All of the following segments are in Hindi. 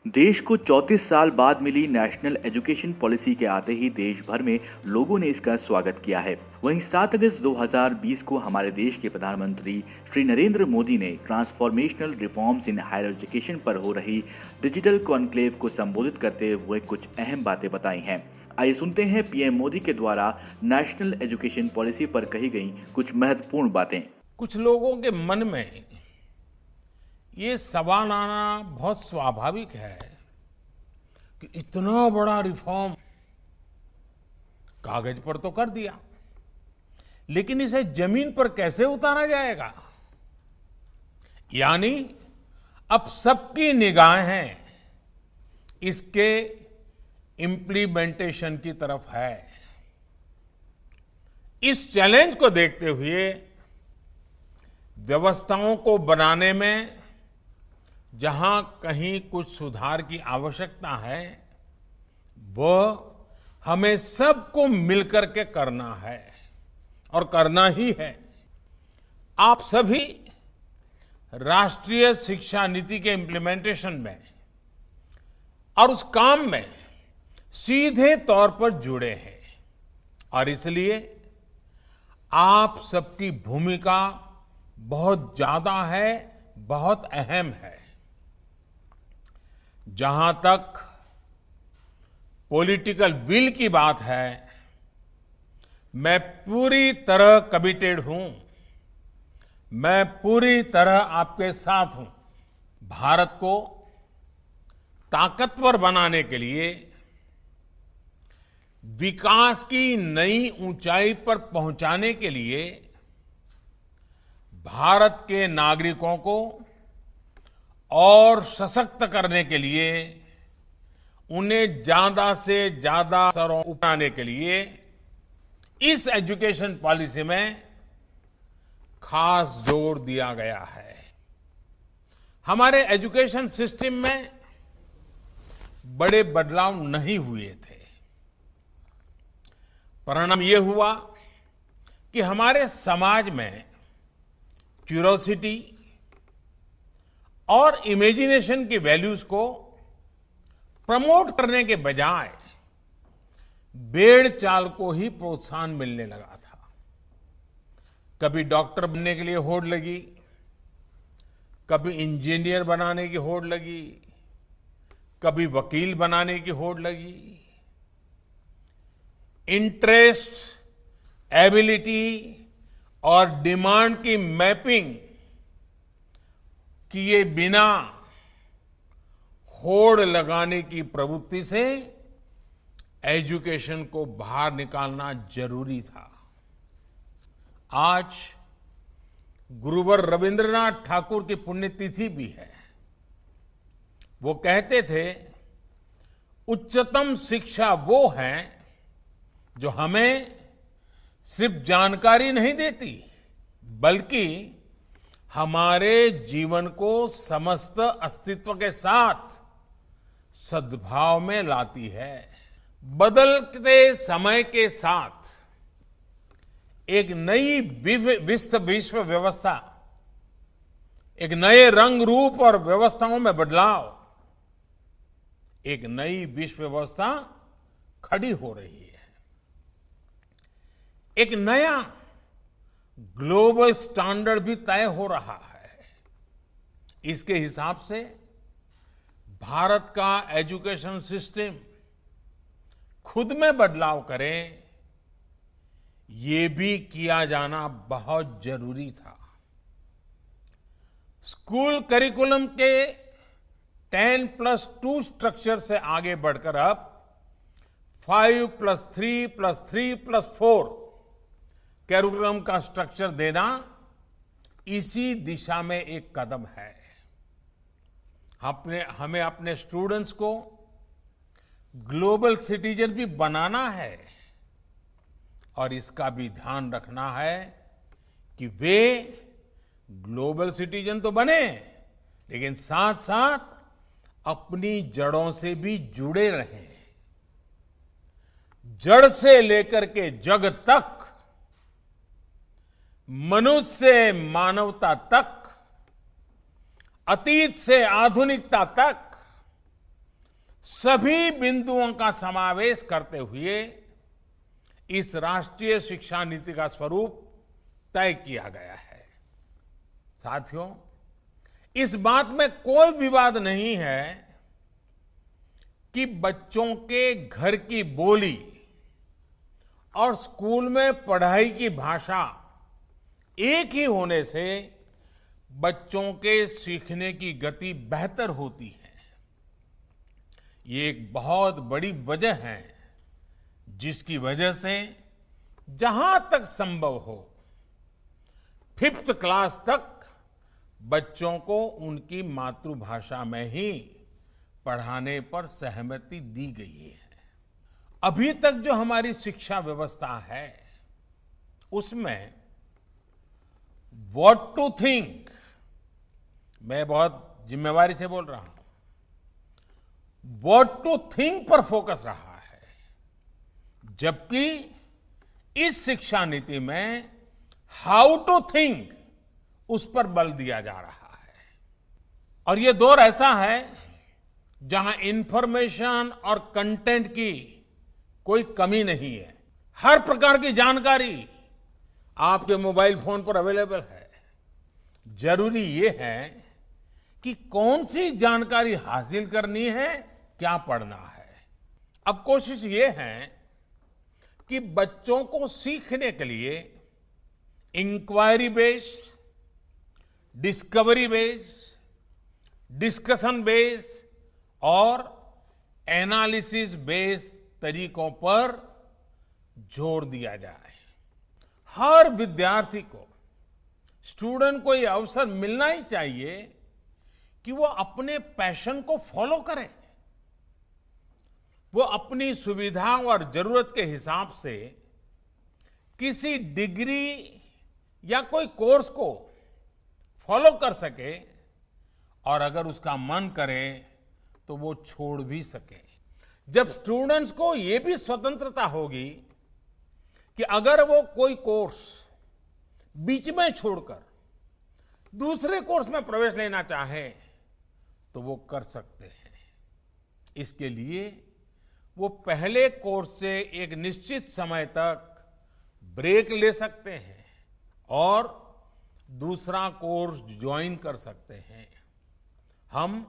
देश को 34 साल बाद मिली नेशनल एजुकेशन पॉलिसी के आते ही देश भर में लोगों ने इसका स्वागत किया है। वहीं 7 अगस्त 2020 को हमारे देश के प्रधानमंत्री श्री नरेंद्र मोदी ने transformational reforms in higher education पर हो रही डिजिटल कॉन्क्लेव को संबोधित करते हुए कुछ अहम बातें बताई हैं। आइए सुनते हैं पीएम मोदी के द्वारा नेशनल एजुकेशन पॉलिसी पर कही गई कुछ महत्वपूर्ण बातें। कुछ लोगों के मन में ये सवाल आना बहुत स्वाभाविक है कि इतना बड़ा रिफॉर्म कागज पर तो कर दिया, लेकिन इसे जमीन पर कैसे उतारा जाएगा। यानी अब सबकी निगाहें इसके इम्प्लीमेंटेशन की तरफ है। इस चैलेंज को देखते हुए व्यवस्थाओं को बनाने में जहां कहीं कुछ सुधार की आवश्यकता है, वह हमें सबको मिलकर के करना है और करना ही है। आप सभी राष्ट्रीय शिक्षा नीति के इम्प्लीमेंटेशन में और उस काम में सीधे तौर पर जुड़े हैं और इसलिए आप सबकी भूमिका बहुत ज्यादा है, बहुत अहम है। जहां तक पॉलिटिकल विल की बात है, मैं पूरी तरह कमिटेड हूं, मैं पूरी तरह आपके साथ हूं। भारत को ताकतवर बनाने के लिए, विकास की नई ऊंचाई पर पहुंचाने के लिए भारत के नागरिकों को और सशक्त करने के लिए, उन्हें ज्यादा से ज्यादा अवसरों उठाने के लिए इस एजुकेशन पॉलिसी में खास जोर दिया गया है। हमारे एजुकेशन सिस्टम में बड़े बदलाव नहीं हुए थे। परिणाम यह हुआ कि हमारे समाज में क्यूरोसिटी और इमेजिनेशन की वैल्यूज को प्रमोट करने के बजाय भेड़ चाल को ही प्रोत्साहन मिलने लगा था। कभी डॉक्टर बनने के लिए होड़ लगी, कभी इंजीनियर बनाने की होड़ लगी, कभी वकील बनाने की होड़ लगी। इंटरेस्ट, एबिलिटी और डिमांड की मैपिंग किए बिना होड़ लगाने की प्रवृत्ति से एजुकेशन को बाहर निकालना जरूरी था। आज गुरुवर रविंद्रनाथ ठाकुर की पुण्यतिथि भी है। वो कहते थे, उच्चतम शिक्षा वो है जो हमें सिर्फ जानकारी नहीं देती, बल्कि हमारे जीवन को समस्त अस्तित्व के साथ सद्भाव में लाती है। बदलते समय के साथ एक नई विश्व व्यवस्था, एक नए रंग रूप और व्यवस्थाओं में बदलाव, एक नई विश्व व्यवस्था खड़ी हो रही है। एक नया ग्लोबल स्टैंडर्ड भी तय हो रहा है। इसके हिसाब से भारत का एजुकेशन सिस्टम खुद में बदलाव करे, ये भी किया जाना बहुत जरूरी था। स्कूल करिकुलम के 10+2 स्ट्रक्चर से आगे बढ़कर अब 5+3+3+4 कैरिकुलम का स्ट्रक्चर देना इसी दिशा में एक कदम है। हमें अपने स्टूडेंट्स को ग्लोबल सिटीजन भी बनाना है और इसका भी ध्यान रखना है कि वे ग्लोबल सिटीजन तो बने, लेकिन साथ साथ अपनी जड़ों से भी जुड़े रहें। जड़ से लेकर के जग तक, मनुष्य से मानवता तक, अतीत से आधुनिकता तक सभी बिंदुओं का समावेश करते हुए इस राष्ट्रीय शिक्षा नीति का स्वरूप तय किया गया है। साथियों, इस बात में कोई विवाद नहीं है कि बच्चों के घर की बोली और स्कूल में पढ़ाई की भाषा एक ही होने से बच्चों के सीखने की गति बेहतर होती है। ये एक बहुत बड़ी वजह है जिसकी वजह से जहां तक संभव हो 5th क्लास तक बच्चों को उनकी मातृभाषा में ही पढ़ाने पर सहमति दी गई है। अभी तक जो हमारी शिक्षा व्यवस्था है उसमें व्हाट टू थिंक, मैं बहुत जिम्मेवारी से बोल रहा हूं, व्हाट टू थिंक पर फोकस रहा है, जबकि इस शिक्षा नीति में हाउ टू थिंक उस पर बल दिया जा रहा है। और ये दौर ऐसा है जहां इंफॉर्मेशन और कंटेंट की कोई कमी नहीं है। हर प्रकार की जानकारी आपके मोबाइल फोन पर अवेलेबल है। जरूरी ये है कि कौन सी जानकारी हासिल करनी है, क्या पढ़ना है। अब कोशिश ये है कि बच्चों को सीखने के लिए inquiry based, discovery based, discussion based और एनालिसिस बेस्ड तरीकों पर जोर दिया जाए। हर विद्यार्थी को, स्टूडेंट को यह अवसर मिलना ही चाहिए कि वो अपने पैशन को फॉलो करे। वो अपनी सुविधा और जरूरत के हिसाब से किसी डिग्री या कोई कोर्स को फॉलो कर सके और अगर उसका मन करे तो वो छोड़ भी सके। जब स्टूडेंट्स को ये भी स्वतंत्रता होगी कि अगर वो कोई कोर्स बीच में छोड़कर दूसरे कोर्स में प्रवेश लेना चाहे तो वो कर सकते हैं। इसके लिए वो पहले कोर्स से एक निश्चित समय तक ब्रेक ले सकते हैं और दूसरा कोर्स ज्वाइन कर सकते हैं। हम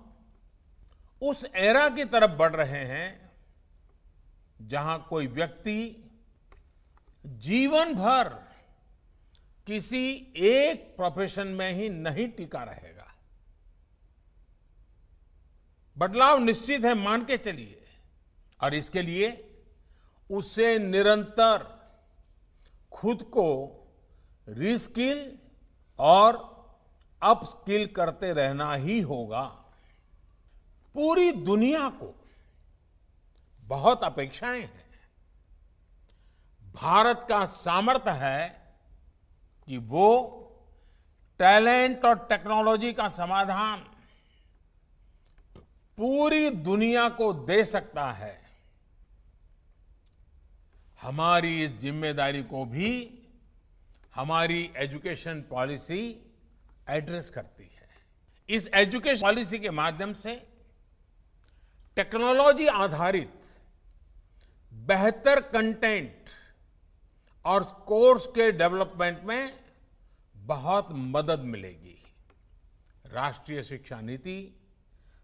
उस एरा की तरफ बढ़ रहे हैं जहां कोई व्यक्ति जीवन भर किसी एक प्रोफेशन में ही नहीं टिका रहेगा। बदलाव निश्चित है, मान के चलिए, और इसके लिए उसे निरंतर खुद को रीस्किल और अपस्किल करते रहना ही होगा। पूरी दुनिया को बहुत अपेक्षाएं हैं। भारत का सामर्थ्य है कि वो टैलेंट और टेक्नोलॉजी का समाधान पूरी दुनिया को दे सकता है। हमारी इस जिम्मेदारी को भी हमारी एजुकेशन पॉलिसी एड्रेस करती है। इस एजुकेशन पॉलिसी के माध्यम से टेक्नोलॉजी आधारित बेहतर कंटेंट और कोर्स के डेवलपमेंट में बहुत मदद मिलेगी। राष्ट्रीय शिक्षा नीति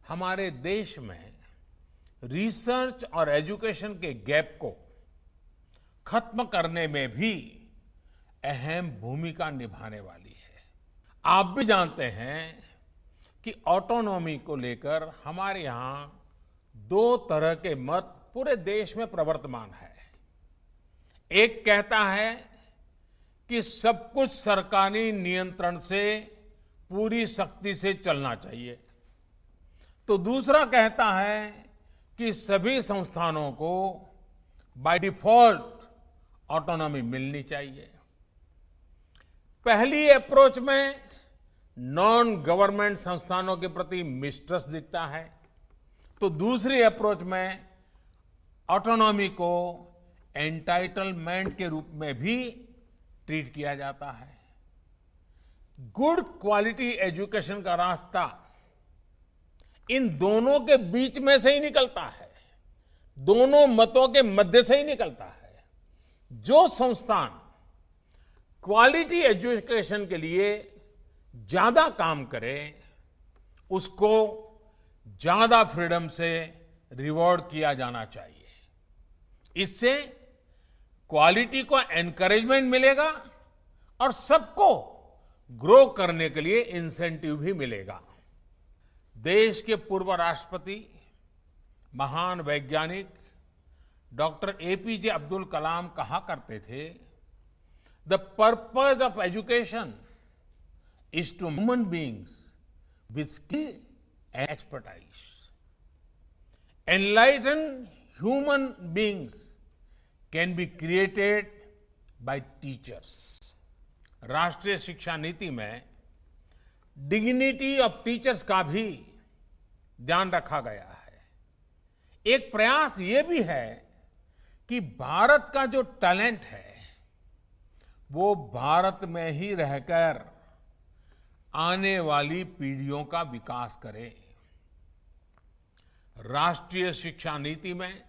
हमारे देश में रिसर्च और एजुकेशन के गैप को खत्म करने में भी अहम भूमिका निभाने वाली है। आप भी जानते हैं कि ऑटोनॉमी को लेकर हमारे यहां दो तरह के मत पूरे देश में प्रवर्तमान है। एक कहता है कि सब कुछ सरकारी नियंत्रण से पूरी सख्ती से चलना चाहिए, तो दूसरा कहता है कि सभी संस्थानों को बाय डिफॉल्ट ऑटोनॉमी मिलनी चाहिए। पहली अप्रोच में नॉन गवर्नमेंट संस्थानों के प्रति मिसट्रस्ट दिखता है, तो दूसरी अप्रोच में ऑटोनॉमी को एंटाइटलमेंट के रूप में भी ट्रीट किया जाता है। गुड क्वालिटी एजुकेशन का रास्ता इन दोनों के बीच में से ही निकलता है, दोनों मतों के मध्य से ही निकलता है। जो संस्थान क्वालिटी एजुकेशन के लिए ज्यादा काम करे, उसको ज्यादा फ्रीडम से रिवॉर्ड किया जाना चाहिए। इससे क्वालिटी को एनकरेजमेंट मिलेगा और सबको ग्रो करने के लिए इंसेंटिव भी मिलेगा। देश के पूर्व राष्ट्रपति, महान वैज्ञानिक डॉक्टर एपीजे अब्दुल कलाम कहा करते थे, the purpose of education is to human beings with skill and expertise. Enlighten human beings can be created by teachers. राष्ट्रीय शिक्षा नीति में डिग्निटी ऑफ टीचर्स का भी ध्यान रखा गया है। एक प्रयास ये भी है कि भारत का जो टैलेंट है वो भारत में ही रहकर आने वाली पीढ़ियों का विकास करे। राष्ट्रीय शिक्षा नीति में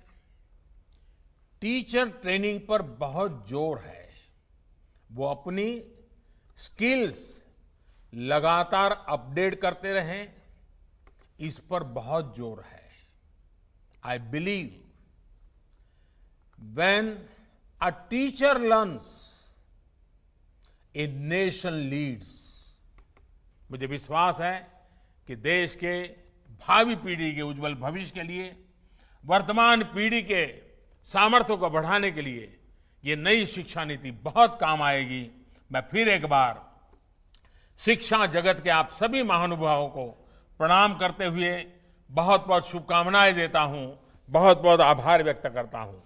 टीचर ट्रेनिंग पर बहुत जोर है। वो अपनी स्किल्स लगातार अपडेट करते रहें, इस पर बहुत जोर है। I believe when a teacher learns, a nation leads। मुझे विश्वास है कि देश के भावी पीढ़ी के उज्जवल भविष्य के लिए, वर्तमान पीढ़ी के सामर्थ्य को बढ़ाने के लिए ये नई शिक्षा नीति बहुत काम आएगी। मैं फिर एक बार शिक्षा जगत के आप सभी महानुभावों को प्रणाम करते हुए बहुत बहुत शुभकामनाएं देता हूं, बहुत बहुत आभार व्यक्त करता हूं।